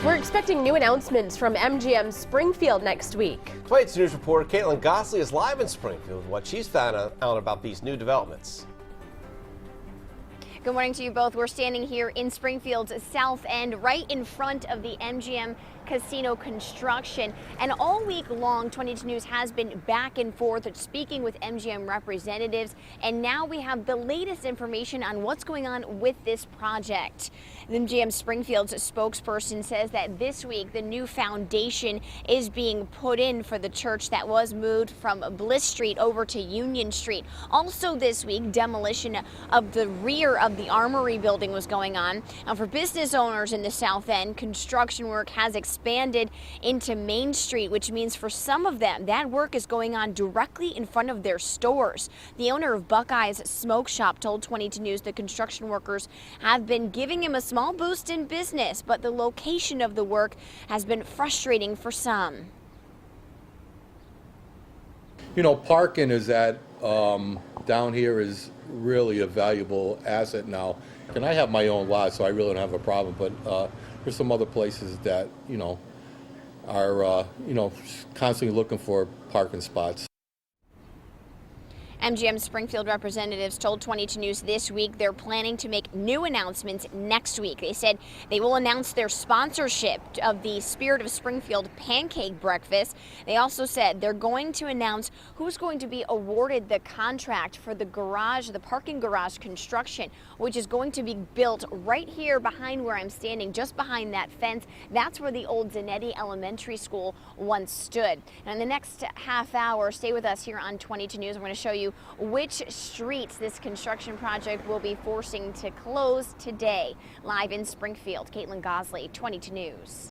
We're expecting new announcements from MGM Springfield next week. 22 News reporter Caitlin Gosley is live in Springfield with what she's found out about these new developments. Good morning to you both. We're standing here in Springfield's south end, right in front of the MGM casino construction. And all week long, 22 News has been back and forth speaking with MGM representatives. And now we have the latest information on what's going on with this project. The MGM Springfield's spokesperson says that this week the new foundation is being put in for the church that was moved from Bliss Street over to Union Street. Also this week, demolition of the rear of the Armory building was going on. Now, for business owners in the south end, construction work has expanded into Main Street, which means for some of them, that work is going on directly in front of their stores. The owner of Buckeye's Smoke Shop told 22 News the construction workers have been giving him a small boost in business, but the location of the work has been frustrating for some. You know, parking is down here is really a valuable asset now. And I have my own lot, so I really don't have a problem, but there's some other places that, are, constantly looking for parking spots. MGM Springfield representatives told 22 News this week they're planning to make new announcements next week. They said they will announce their sponsorship of the Spirit of Springfield pancake breakfast. They also said they're going to announce who's going to be awarded the contract for the parking garage construction, which is going to be built right here behind where I'm standing, just behind that fence. That's where the old Zanetti Elementary School once stood. And in the next half hour, stay with us here on 22 News. I'm going to show you which streets this construction project will be forcing to close today. Live in Springfield, Caitlin Gosley, 22 News.